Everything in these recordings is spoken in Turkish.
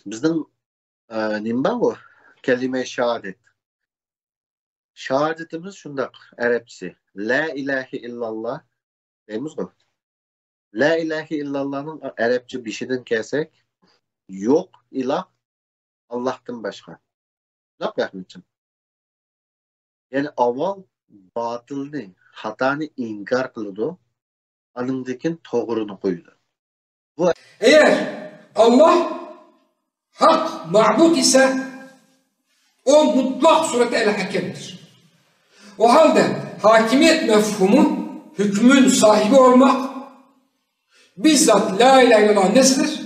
Bizden nima bu? Kelime-i şehadet. Şehadetimiz şundak Arapçası. La ilahe illallah deymiz bu. La ilahe illallah'ın Arapça bişidin kesek yok ilah Allah'tan başka. Ne yapayım? Yani avval batılını, hatanı inkar kıldı. Anındakin doğrunu koydu. Eğer Allah hak, ma'bud ise o mutlak surette el-hakemdir. O halde hakimiyet mefhumu hükmün sahibi olmak bizzat la ilahe illallah nesidir?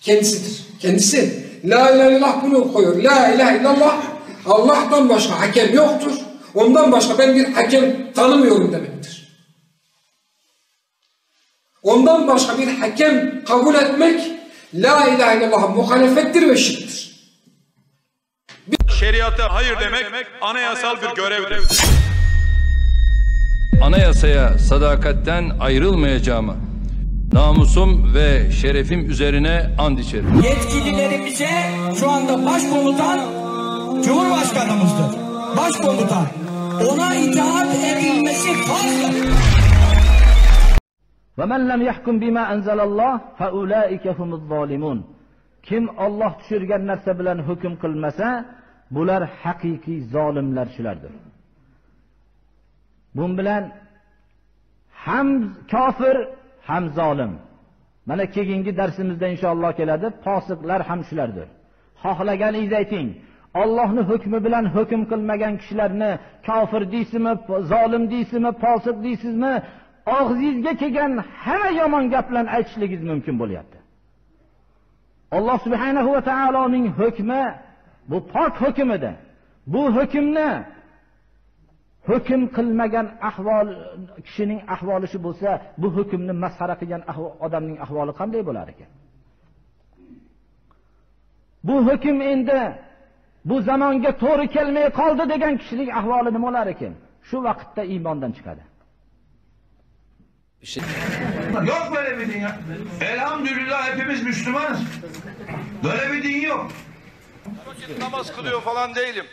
Kendisidir. Kendisi. La ilahe illallah bunu koyuyor. La ilahe illallah Allah'tan başka hakem yoktur. Ondan başka ben bir hakem tanımıyorum demektir. Ondan başka bir hakem kabul etmek la ilahe illallah'a muhalefettir ve şirktir. Şeriata hayır demek anayasal bir görevdir. Anayasaya sadakatten ayrılmayacağıma, namusum ve şerefim üzerine and içerim. Yetkililerimize şu anda başkomutan Cumhurbaşkanımızdır. Başkomutan. Ona itaat edilmesi farzdır. وَمَنْ لَمْ يَحْكُمْ بِمَا أَنْزَلَ اللّٰهِ فَاُولَٰئِكَ هُمُ الظَّالِمُونَ Kim Allah düşürgen narsa bilen hüküm kılmasa, bular hakiki zalimler shulardir. Bun bilen ham kafir, ham zolim. Mana keyingi darsimizda inshaalloh keladi, fosiqlar ham shulardir. Xohlaganingizni ayting. Allohning hukmi bilan hukm qilmagan kishilarni kafir deysizmi, zolim deysizmi, fosiq deysizmi? Og'zingizga kelgan hamma yomon gaplarni aytishligingiz mumkin bo'lyapti. Alloh subhanahu va taoloning hukmi bu pok hukmidir. Bu hukmni hukm qilmagan ahvol kishining ahvoli shu bo'lsa, bu hukmni masxara qilgan odamning ahvoli qanday bo'lar ekan? Bu hukm endi bu zamonga to'g'ri kelmay qoldi degan kishining ahvoli nima bo'lar ekan? Shu vaqtda iymondan chiqadi. Yok böyle bir din ya. Elhamdülillah hepimiz Müslümanız. Böyle bir din yok. Namaz kılıyor falan değilim.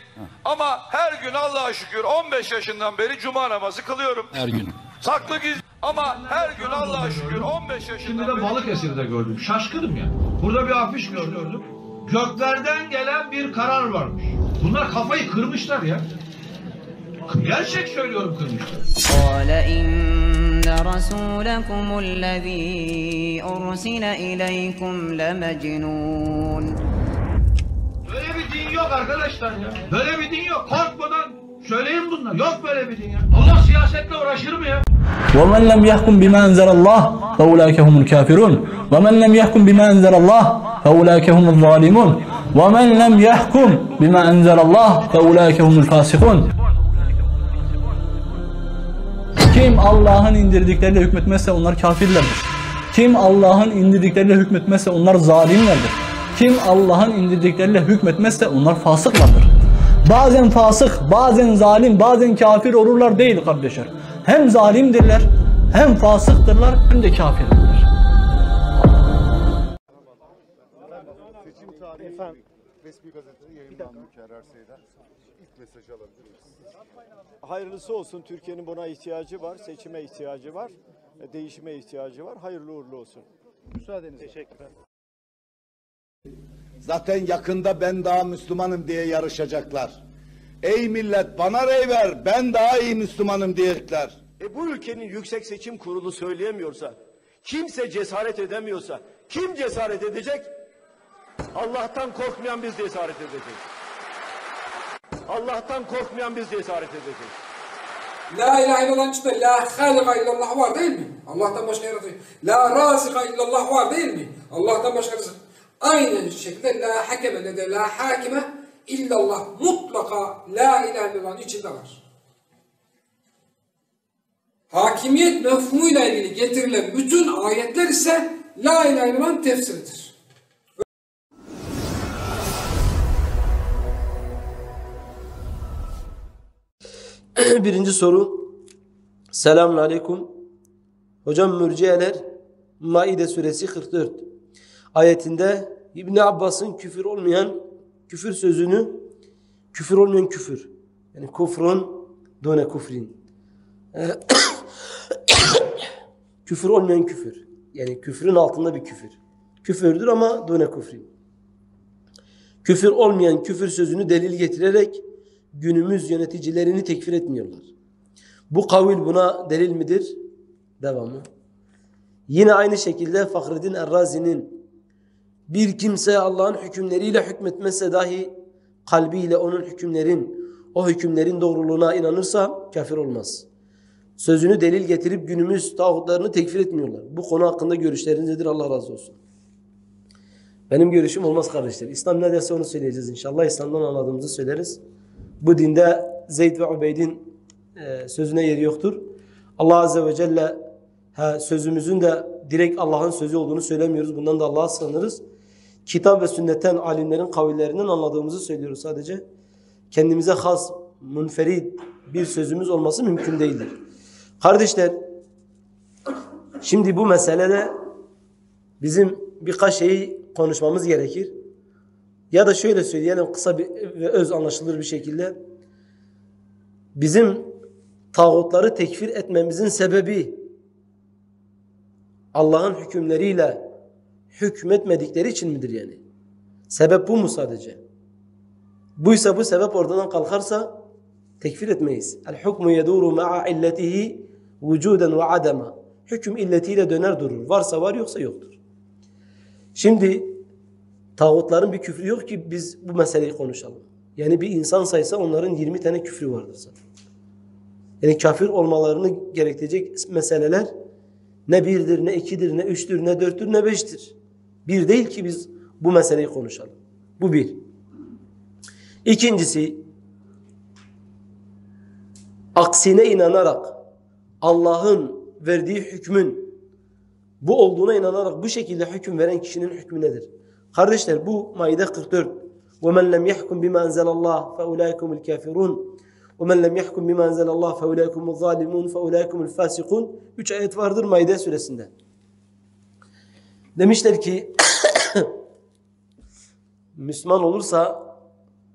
Ama her gün Allah'a şükür 15 yaşından beri cuma namazı kılıyorum. Her gün. Saklı gizli. Ama her gün Allah'a şükür 15 yaşından Şimdi beri. de Balıkesir'de gördüm. Şaşkınım ya. Burada bir afiş gördüm. Göklerden gelen bir karar varmış. Bunlar kafayı kırmışlar ya. Gerçek söylüyorum kırmışlar. قال إن رسولكم الذي أرسل إليكم لمجنون. Böyle bir din yok arkadaşlar ya. Böyle bir din yok. Korkmadan söyleyin bunlar. Yok böyle bir din ya. Allah siyasetle uğraşır mı ya? وَمَنْ لَمْ يَحْكُمْ بِمَا أَنْزَلَ اللّٰهِ فَاُولَٰئِكَ هُمُ الْكَافِرُونَ وَمَنْ لَمْ يَحْكُمْ بِمَا أَنْزَلَ اللّٰهِ فَاُولَٰئِكَ هُمُ الظَّالِمُونَ وَمَنْ لَمْ يَحْكُمْ بِمَا أَنْزَلَ اللّٰهِ فَاُولَٰئِكَ هُمُ الْفَاسِقُونَ Kim Allah'ın indirdikleriyle hükmetmezse onlar kafirlerdir. Kim Allah'ın indirdikleriyle hükmetmezse onlar zalimlerdir. Kim Allah'ın indirdikleriyle hükmetmezse onlar fasıklardır. Bazen fasık, bazen zalim, bazen kafir olurlar değil kardeşler. Hem zalimdirler, hem fasıktırlar, hem de kafirdirler. Seçim tarihi resmi gazetede yayınlandı mükerrer sayıda. İlk mesajı alabilir miyiz? Hayırlısı olsun. Türkiye'nin buna ihtiyacı var. Seçime ihtiyacı var. Değişime ihtiyacı var. Hayırlı uğurlu olsun. Müsaadenizle. Teşekkürler. Zaten yakında ben daha Müslümanım diye yarışacaklar. Ey millet bana rey ver, ben daha iyi Müslümanım diyecekler. Bu ülkenin Yüksek Seçim Kurulu söyleyemiyorsa, kimse cesaret edemiyorsa, kim cesaret edecek? Allah'tan korkmayan biz cesaret edeceğiz. Allah'tan korkmayan biz cesaret edeceğiz. La ilahe illallah içinde la halika illallah var değil mi? Allah'tan başka yaratıcı. La razika illallah var değil mi? Allah'tan başka rızık. Aynı şekilde la hakeme ne de la hakime illallah mutlaka la ilahe illallah'ın içinde var. Hakimiyet mefhumuyla ilgili getirilen bütün ayetler ise la ilahe illallah'ın tefsiridir. Birinci soru. Selamun aleyküm. Hocam mürciyeler Maide suresi 44 ayetinde İbn Abbas'ın küfür olmayan küfür sözünü küfür olmayan küfür. Yani kufrun dune kufrin. Küfür olmayan küfür. Yani küfrün altında bir küfür. Küfürdür ama dune kufrin. Küfür olmayan küfür sözünü delil getirerek günümüz yöneticilerini tekfir etmiyorlar. Bu kavil buna delil midir? Devamı. Yine aynı şekilde Fahreddin Er-Razi'nin bir kimse Allah'ın hükümleriyle hükmetmezse dahi kalbiyle o hükümlerin doğruluğuna inanırsa kafir olmaz. Sözünü delil getirip günümüz tağutlarını tekfir etmiyorlar. Bu konu hakkında görüşleriniz nedir? Allah razı olsun. Benim görüşüm olmaz kardeşler. İslam ne derse onu söyleyeceğiz inşallah. İslam'dan anladığımızı söyleriz. Bu dinde Zeyd ve Ubeyd'in sözüne yeri yoktur. Allah Azze ve Celle sözümüzün de direkt Allah'ın sözü olduğunu söylemiyoruz. Bundan da Allah'a sığınırız. Kitap ve sünnetten alimlerin kavillerinden anladığımızı söylüyoruz sadece. Kendimize has, münferid bir sözümüz olması mümkün değildir. Kardeşler, şimdi bu meselede bizim birkaç şeyi konuşmamız gerekir. Ya da şöyle söyleyelim kısa ve öz anlaşılır bir şekilde. Bizim tağutları tekfir etmemizin sebebi Allah'ın hükümleriyle hükmetmedikleri için midir yani? Sebep bu mu sadece? Buysa bu sebep oradan kalkarsa tekfir etmeyiz. El-hukmu yeduru ma'a illetihi vücuden ve adema. Hüküm illetiyle döner durur. Varsa var yoksa yoktur. Şimdi tağutların bir küfrü yok ki biz bu meseleyi konuşalım. Yani bir insan saysa onların 20 tane küfrü vardır zaten. Yani kafir olmalarını gerektirecek meseleler ne birdir, ne ikidir, ne üçtür, ne dörttür, ne beştir. Bir değil ki biz bu meseleyi konuşalım. Bu bir. İkincisi, aksine inanarak Allah'ın verdiği hükmün bu olduğuna inanarak bu şekilde hüküm veren kişinin hükmü nedir? Kardeşler bu Maide 44. وَمَنْ لَمْ يَحْكُمْ بِمَا أَنْزَلَ اللّٰهِ فَاُولَٰئِكُمُ الْكَافِرُونَ وَمَنْ لَمْ يَحْكُمْ بِمَا أَنْزَلَ اللّٰهِ فَاُولَٰئِكُمُ الظَّالِمُونَ فَاُولَٰئِكُمُ الْفَاسِقُونَ 3 ayet vardır Maide suresinde. Demişler ki Müslüman olursa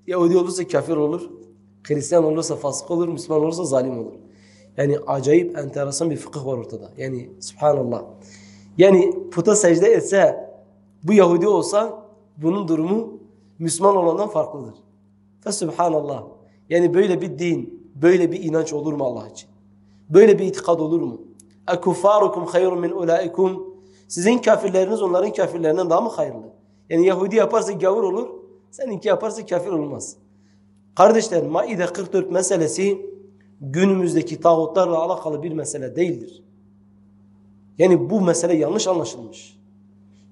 Yahudi olursa kafir olur, Hristiyan olursa fasık olur, Müslüman olursa zalim olur. Yani acayip enteresan bir fıkıh var ortada. Yani subhanallah. Yani puta secde etse bu Yahudi olsa bunun durumu Müslüman olandan farklıdır. Fesubhanallah. Yani böyle bir din, böyle bir inanç olur mu Allah için? Böyle bir itikad olur mu? Ekuffarukum hayrun min ulaikum. Sizin kafirleriniz onların kafirlerinden daha mı hayırlı? Yani Yahudi yaparsa gavur olur, seninki yaparsa kafir olmaz. Kardeşler, Maide 44 meselesi günümüzdeki tağutlarla alakalı bir mesele değildir. Yani bu mesele yanlış anlaşılmış.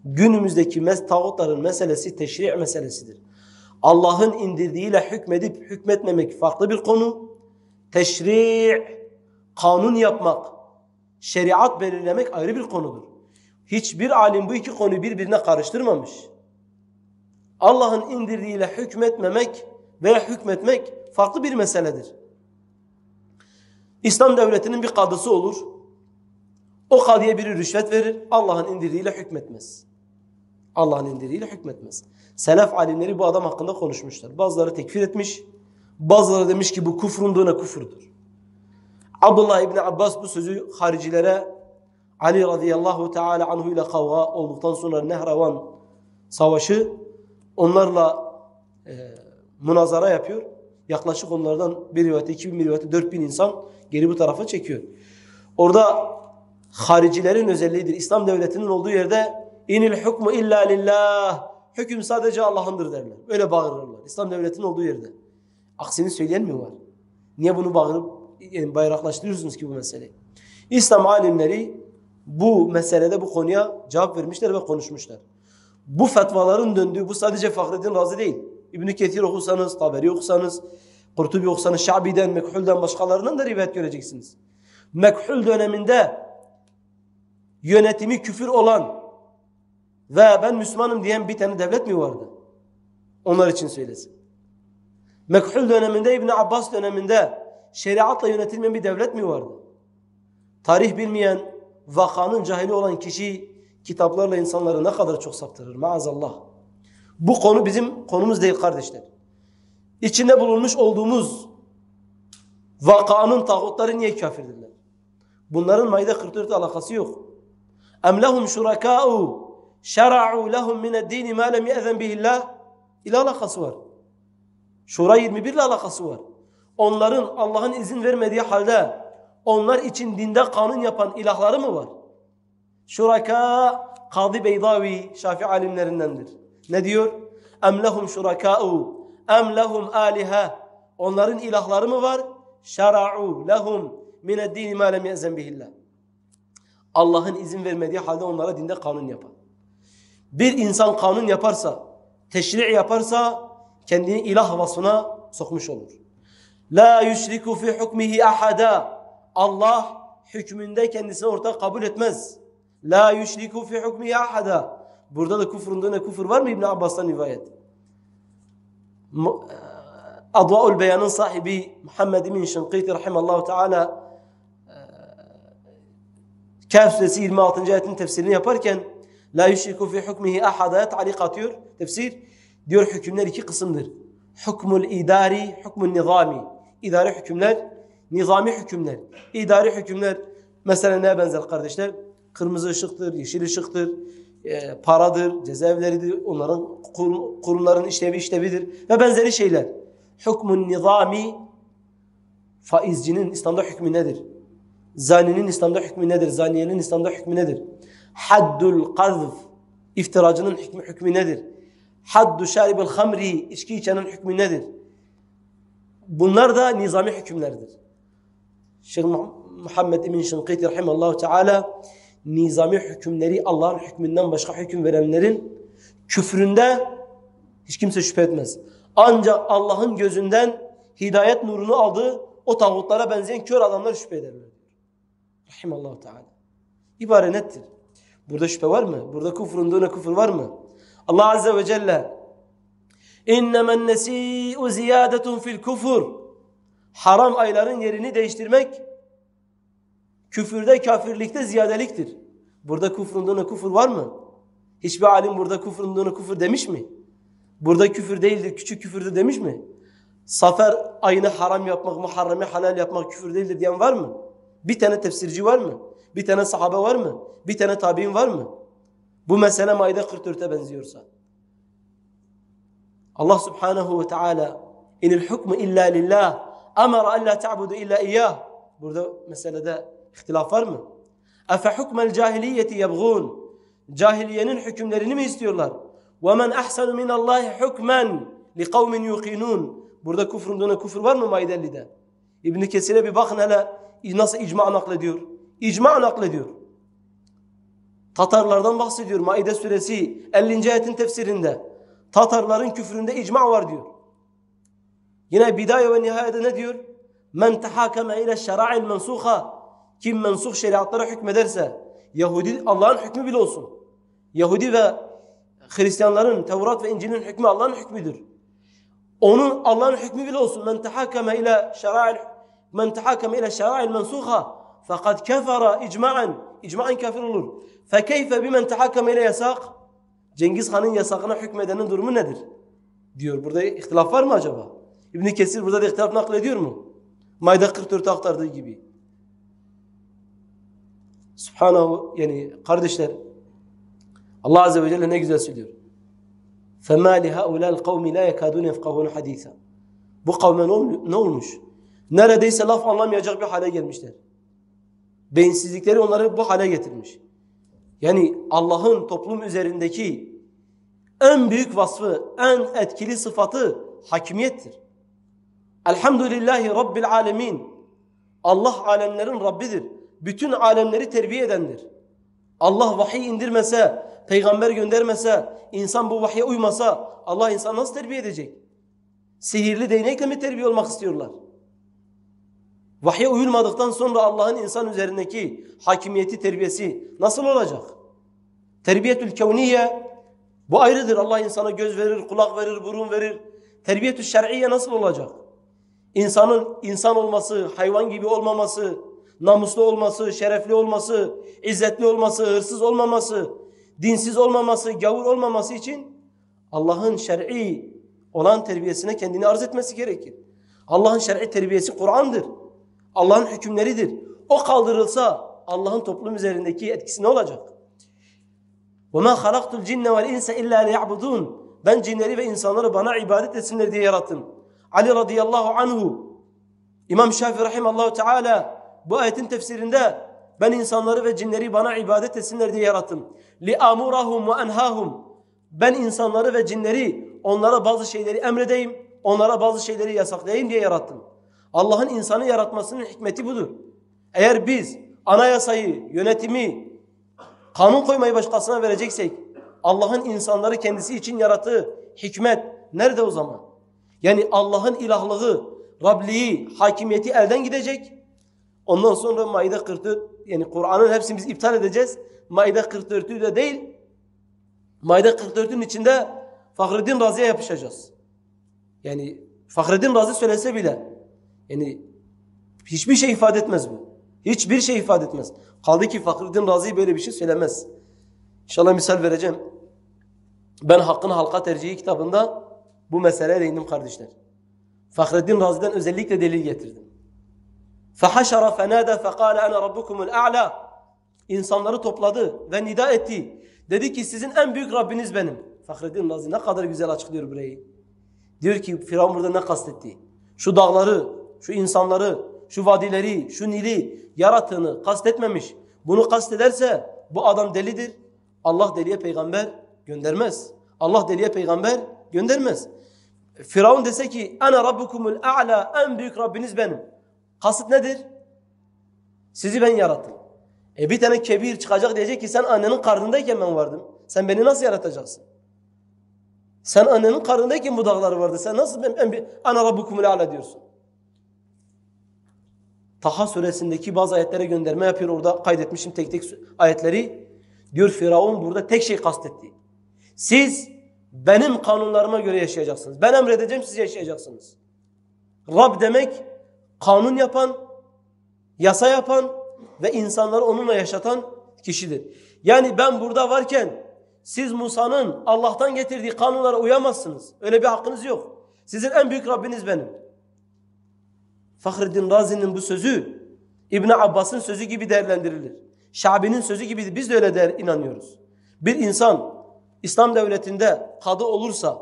Günümüzdeki tağutların meselesi teşri' meselesidir. Allah'ın indirdiğiyle hükmedip hükmetmemek farklı bir konu. Teşri', kanun yapmak, şeriat belirlemek ayrı bir konudur. Hiçbir alim bu iki konuyu birbirine karıştırmamış. Allah'ın indirdiğiyle hükmetmemek veya hükmetmek farklı bir meseledir. İslam devletinin bir kadısı olur. O kadıya biri rüşvet verir. Allah'ın indirdiğiyle hükmetmez. Allah'ın indirdiğiyle hükmetmez. Selef alimleri bu adam hakkında konuşmuşlar. Bazıları tekfir etmiş. Bazıları demiş ki bu kufrun dune kufurdur. Abdullah İbni Abbas bu sözü haricilere Ali radıyallahu teala anhu ile kavga olduktan sonra Nehravan savaşı onlarla münazara yapıyor. Yaklaşık onlardan bir rivayette 2000 bir rivayette 4000 insan geri bu tarafa çekiyor. Orada haricilerin özelliğidir. İslam devletinin olduğu yerde inil hukmu illa lillah. Hüküm sadece Allah'ındır derler. Öyle bağırırlar. İslam devletinin olduğu yerde. Aksini söyleyen mi var? Niye bunu bağırıp yani bayraklaştırıyorsunuz ki bu meseleyi? İslam alimleri bu meselede bu konuya cevap vermişler ve konuşmuşlar. Bu fetvaların döndüğü bu sadece Fahreddin Razi değil. İbn-i Kethir okursanız, Taberi okursanız, Kurtubi okursanız, Şabi'den, Mekhul'den başkalarından da rivayet göreceksiniz. Mekhul döneminde yönetimi küfür olan ve ben Müslümanım diyen bir tane devlet mi vardı? Onlar için söylesin. Mekhul döneminde, İbn Abbas döneminde şeriatla yönetilmeyen bir devlet mi vardı? Tarih bilmeyen, vakanın cahili olan kişi kitaplarla insanları ne kadar çok saptırır maazallah. Bu konu bizim konumuz değil kardeşler. İçinde bulunmuş olduğumuz vakanın tağutları niye kafirdirler? Bunların Maide 44 alakası yok. اَمْ لَهُمْ شُرَكَاءُ شَرَعُوا لَهُمْ مِنَ الدِّينِ مَا لَمْ يَأْذَنْ بِهِ اللّٰهِ ile alakası var. Şura 21 ile alakası var. Onların Allah'ın izin vermediği halde onlar için dinde kanun yapan ilahları mı var? Şuraka Kadı Beydavi Şafii alimlerindendir. Ne diyor? اَمْ لَهُمْ شُرَكَاءُ اَمْ لَهُمْ آلِهَا Onların ilahları mı var? شَرَعُوا لَهُمْ مِنَ الدِّينِ مَا لَمْ يَأْذَنْ بِهِ اللّٰهِ Allah'ın izin vermediği halde onlara dinde kanun yapar. Bir insan kanun yaparsa, teşri' yaparsa kendini ilah vasfına sokmuş olur. La yushriku fi hukmihi ahada. Allah hükmünde kendisine ortak kabul etmez. La yushriku fi hukmihi ahada. Burada da küfründe küfür var mı İbn Abbas'tan rivayet? Adva'ul Beyan'ın sahibi Muhammed bin Şinkiti rahimallahu teala Kehf suresi 26. ayetin tefsirini yaparken la yushriku fi hukmihi ahada ta'liq atıyor. Tefsir diyor hükümler iki kısımdır. Hukmul idari, hukmul nizami. İdari hükümler, nizami hükümler. İdari hükümler mesela neye benzer kardeşler? Kırmızı ışıktır, yeşil ışıktır, paradır, cezaevleridir, onların kurumların işlevidir ve benzeri şeyler. Hukmun nizami, faizcinin İslam'da hükmü nedir? Zaninin İslam'da hükmü nedir? Zaniyenin İslam'da hükmü nedir? Haddul qazf, iftiracının hükmü nedir? Haddu şaribil hamri, içki içenin hükmü nedir? Bunlar da nizami hükümlerdir. Şeyh Muhammed bin Şinkiti rahimallahu teala nizami hükümleri Allah'ın hükmünden başka hüküm verenlerin küfründe hiç kimse şüphe etmez. Ancak Allah'ın gözünden hidayet nurunu aldığı o tağutlara benzeyen kör adamlar şüphe ederler. Rahimallahu teala. İbare nettir. Burada şüphe var mı? Burada küfründe küfür var mı? Allah Azze ve Celle İnnemen nesî'u ziyâdetun fil kufur. Haram ayların yerini değiştirmek küfürde, kafirlikte ziyadeliktir. Burada küfründe küfür var mı? Hiçbir alim burada küfründe küfür demiş mi? Burada küfür değildir, küçük küfürdür demiş mi? Safer ayını haram yapmak, muharremi halal yapmak küfür değildir diyen var mı? Bir tane tefsirci var mı? Bir tane sahabe var mı? Bir tane tabi'in var mı? Bu mesele Maide 44'e benziyorsa. Allah Subhanahu ve Teala inil hukmu illa lillah amara en la ta'budu illa iyyah. Burada meselede ihtilaf var mı? Efe hukmel cahiliyeti yebğun. Cahiliyenin hükümlerini mi istiyorlar? Ve men ahsanu minallahi hukmen li kavmin yuqinun. Burada küfründe küfür var mı Maide 50'de? İbn Kesir'e bir bakın hele nasıl icma naklediyor. İcma naklediyor. Tatarlardan bahsediyor Maide suresi 50. ayetin tefsirinde. Tatarların küfründe icma var diyor. Yine Bidaye ve Nihaye'de ne diyor? Men tehakeme ile şera'il mensuha. Kim mensuh şeriatlara hükmederse, Yahudi Allah'ın hükmü bile olsun. Yahudi ve Hristiyanların Tevrat ve İncil'in hükmü Allah'ın hükmüdür. Onun Allah'ın hükmü bile olsun. Men tehakeme ile şera'il mensuha. Fakat kefara icma'an. İcma'an kafir olur. Fekeyfe bimen tehakeme ile yasak. Cengiz Han'ın yasakına hükmedenin durumu nedir? Diyor. Burada ihtilaf var mı acaba? İbn Kesir burada da ihtilaf naklediyor mu? Maide 44'te aktardığı gibi. Subhanahu yani kardeşler Allah Azze ve Celle ne güzel söylüyor. فَمَا لِهَؤُلَا الْقَوْمِ لَا يَكَادُونَ يَفْقَهُونَ حَد۪يثًا Bu kavme ne olmuş? Neredeyse laf anlamayacak bir hale gelmişler. Beyinsizlikleri onları bu hale getirmiş. Yani Allah'ın toplum üzerindeki en büyük vasfı, en etkili sıfatı hakimiyettir. Elhamdülillahi Rabbil alemin. Allah alemlerin Rabbidir. Bütün alemleri terbiye edendir. Allah vahiy indirmese, peygamber göndermese, insan bu vahye uymasa Allah insan nasıl terbiye edecek? Sihirli değnekle mi terbiye olmak istiyorlar? Vahye uyulmadıktan sonra Allah'ın insan üzerindeki hakimiyeti, terbiyesi nasıl olacak? Terbiyetül kevniye bu ayrıdır. Allah insana göz verir, kulak verir, burun verir. Terbiyetül şer'iye nasıl olacak? İnsanın insan olması, hayvan gibi olmaması, namuslu olması, şerefli olması, izzetli olması, hırsız olmaması, dinsiz olmaması, gavur olmaması için Allah'ın şer'i olan terbiyesine kendini arz etmesi gerekir. Allah'ın şer'i terbiyesi Kur'an'dır. Allah'ın hükümleridir. O kaldırılsa Allah'ın toplum üzerindeki etkisi ne olacak? وَمَا خَلَقْتُ الْجِنَّ وَالْاِنْسَ اِلَّا لِيَعْبُدُونَ Ben cinleri ve insanları bana ibadet etsinler diye yarattım. Ali radıyallahu anhu, İmam Şafii rahimallahu teala bu ayetin tefsirinde ben insanları ve cinleri bana ibadet etsinler diye yarattım. لِأَمُرَهُمْ وَاَنْهَاهُمْ Ben insanları ve cinleri onlara bazı şeyleri emredeyim, onlara bazı şeyleri yasaklayayım diye yarattım. Allah'ın insanı yaratmasının hikmeti budur. Eğer biz anayasayı, yönetimi, kanun koymayı başkasına vereceksek, Allah'ın insanları kendisi için yarattığı hikmet nerede o zaman? Yani Allah'ın ilahlığı, Rabliği, hakimiyeti elden gidecek. Ondan sonra Maide 44, yani Kur'an'ın hepsini biz iptal edeceğiz. Maide 44'ü de değil, Maide 44'ün içinde Fahreddin Razi'ye yapışacağız. Yani Fahreddin Razi söylese bile, yani hiçbir şey ifade etmez bu. Hiçbir şey ifade etmez. Kaldı ki Fahreddin Razi böyle bir şey söylemez. İnşallah misal vereceğim. Ben Hakkın Halka Tercihi kitabında bu meseleye değindim kardeşler. Fahreddin Razi'den özellikle delil getirdim. فَحَشَرَ فَنَادَ فَقَالَ أَنَا رَبُّكُمُ الْاَعْلَى İnsanları topladı ve nida etti. Dedi ki sizin en büyük Rabbiniz benim. Fahreddin Razi ne kadar güzel açıklıyor burayı. Diyor ki Firavun burada ne kastetti? Şu dağları, şu insanları, şu vadileri, şu Nil'i yarattığını kastetmemiş. Bunu kastederse bu adam delidir. Allah deliye peygamber göndermez. Allah deliye peygamber göndermez. Firavun dese ki ana rabbukumul a'la en büyük Rabbiniz benim. Kasıt nedir? Sizi ben yarattım. Bir tane kebir çıkacak diyecek ki sen annenin karnındayken ben vardım. Sen beni nasıl yaratacaksın? Sen annenin karnındayken bu dağlar vardı. Sen nasıl ana rabbukumul a'la diyorsun? Taha suresindeki bazı ayetlere gönderme yapıyor. Orada kaydetmişim tek tek ayetleri. Diyor Firavun burada tek şey kastetti. Siz benim kanunlarıma göre yaşayacaksınız. Ben emredeceğim, siz yaşayacaksınız. Rab demek kanun yapan, yasa yapan ve insanları onunla yaşatan kişidir. Yani ben burada varken siz Musa'nın Allah'tan getirdiği kanunlara uyamazsınız. Öyle bir hakkınız yok. Sizin en büyük Rabbiniz benim. Fahreddin Razi'nin bu sözü İbn Abbas'ın sözü gibi değerlendirilir. Şabi'nin sözü gibi biz de öyle inanıyoruz. Bir insan İslam devletinde kadı olursa,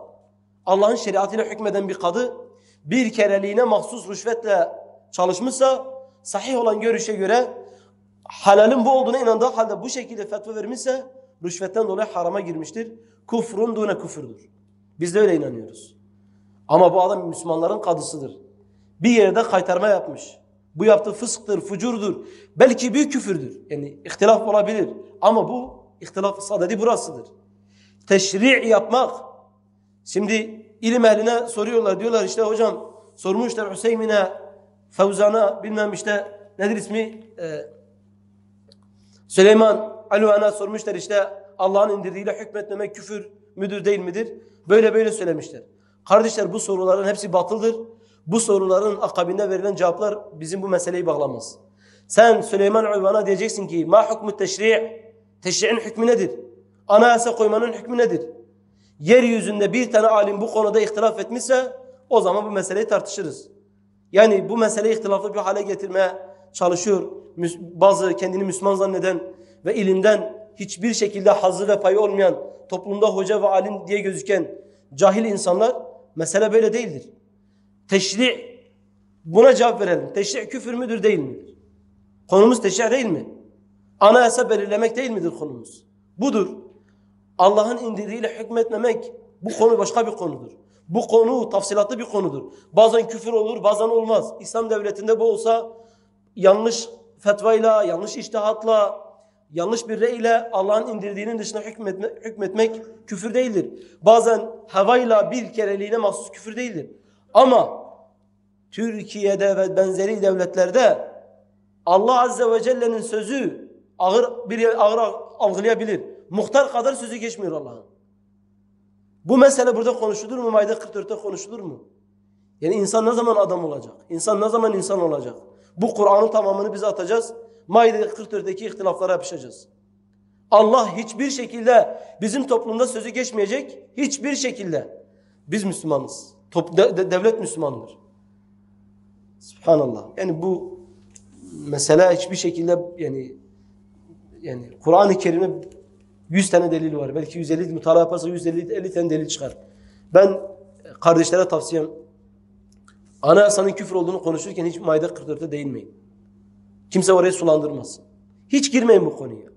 Allah'ın şeriatıyla hükmeden bir kadı, bir kereliğine mahsus rüşvetle çalışmışsa, sahih olan görüşe göre halalin bu olduğuna inandığı halde bu şekilde fetva vermişse, rüşvetten dolayı harama girmiştir. Kufrun dune küfürdür. Biz de öyle inanıyoruz. Ama bu adam Müslümanların kadısıdır. Bir yerde kaytarma yapmış. Bu yaptığı fısktır, fucurdur. Belki büyük küfürdür. Yani ihtilaf olabilir. Ama bu ihtilaf sadedi burasıdır. Teşri' yapmak. Şimdi ilim ehline soruyorlar. Diyorlar işte hocam sormuşlar Hüseyin'e, Fevzan'a bilmem işte nedir ismi? Süleyman Aluan'a sormuşlar işte Allah'ın indirdiğiyle hükmetmemek küfür müdür değil midir? Böyle söylemişler. Kardeşler bu soruların hepsi batıldır. Bu soruların akabinde verilen cevaplar bizim bu meseleyi bağlamaz. Sen Süleyman Aluan'a diyeceksin ki ma hukmu teşri'? Teşri'nin hükmü nedir? Anayasa koymanın hükmü nedir? Yeryüzünde bir tane alim bu konuda ihtilaf etmişse o zaman bu meseleyi tartışırız. Yani bu meseleyi ihtilaflı bir hale getirmeye çalışıyor. Bazı kendini Müslüman zanneden ve ilimden hiçbir şekilde hazzı ve payı olmayan, toplumda hoca ve alim diye gözüken cahil insanlar, mesele böyle değildir. Teşri' buna cevap verelim. Teşri' küfür müdür değil midir? Konumuz teşri' değil mi? Anayasa belirlemek değil midir konumuz? Budur. Allah'ın indirdiğiyle hükmetmemek bu konu başka bir konudur. Bu konu tafsilatlı bir konudur. Bazen küfür olur, bazen olmaz. İslam devletinde bu olsa yanlış fetvayla, yanlış içtihatla, yanlış bir reyle Allah'ın indirdiğinin dışına hükmetmek küfür değildir. Bazen havayla bir kereliğine mahsus küfür değildir. Ama Türkiye'de ve benzeri devletlerde Allah Azze ve Celle'nin sözü ağır algılayabilir. Muhtar kadar sözü geçmiyor Allah'ın. Bu mesele burada konuşulur mu? Maide 44'te konuşulur mu? Yani insan ne zaman adam olacak? İnsan ne zaman insan olacak? Bu Kur'an'ın tamamını bize atacağız. Maide 44'teki ihtilaflara yapışacağız. Allah hiçbir şekilde bizim toplumda sözü geçmeyecek. Hiçbir şekilde. Biz Müslümanız. Devlet Müslümandır. Subhanallah. Yani bu mesele hiçbir şekilde yani Kur'an-ı Kerim'e 100 tane delil var. Belki 150 mutala yaparsa 150 tane delil çıkar. Ben kardeşlere tavsiyem, anayasanın küfür olduğunu konuşurken hiç Maide 44'e değinmeyin. Kimse orayı sulandırmasın. Hiç girmeyin bu konuya.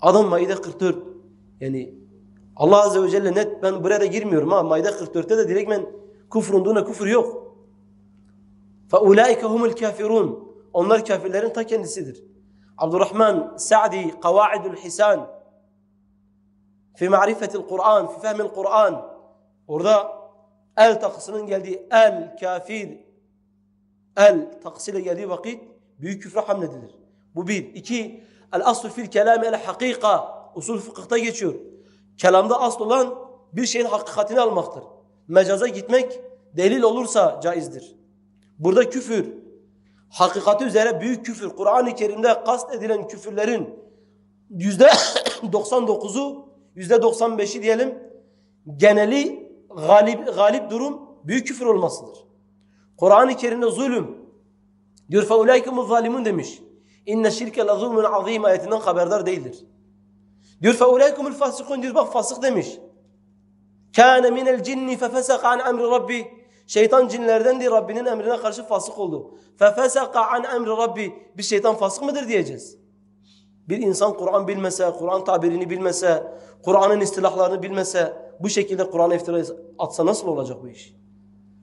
Adam Maide 44 yani Allah Azze ve Celle net, ben buraya da girmiyorum ha. Maide 44'te de direkt ben küfrün dune küfür yok. فَاُولَٰئِكَ هُمُ الْكَافِرُونَ Onlar kafirlerin ta kendisidir. Abdurrahman Sa'di Kavaidul Hisan fi ma'rifetil Kur'an, fi fehmil Kur'an. Orada el takısının geldiği el kafir, el takısıyla geldiği vakit büyük küfre hamledilir. Bu bir. İki, el aslu fil kelami el hakika. Usul fıkıhta geçiyor. Kelamda asıl olan bir şeyin hakikatini almaktır. Mecaza gitmek delil olursa caizdir. Burada küfür, hakikati üzere büyük küfür. Kur'an-ı Kerim'de kast edilen küfürlerin %99'u, %95'i diyelim, geneli galip durum büyük küfür olmasıdır. Kur'an-ı Kerim'de zulüm diyor, فَاُولَٰيكُمُ الظَّالِمُونَ demiş. اِنَّ الشِّرْكَ لَظُلْمٌ عَظِيمٌ ayetinden haberdar değildir. Diyor فَاُولَٰيكُمُ الْفَاسِقُونَ diyor, bak fasık demiş. كَانَ مِنَ الْجِنِّ فَفَسَقَ عَنْ اَمْرِ رَبِّهِ Şeytan cinlerdendi, Rabbinin emrine karşı fasık oldu. فَفَسَقَ عَنْ اَمْرِ رَبِّهِ Bir şeytan fasık mıdır diyeceğiz. Bir insan Kur'an bilmese, Kur'an tabirini bilmese, Kur'an'ın istilahlarını bilmese, bu şekilde Kur'an'a iftira atsa nasıl olacak bu iş?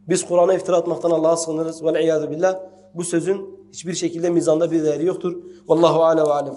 Biz Kur'an'a iftira atmaktan Allah'a sığınırız. Vel-'iyâzu billah. Bu sözün hiçbir şekilde mizanda bir değeri yoktur. Vallahu âle ve alem.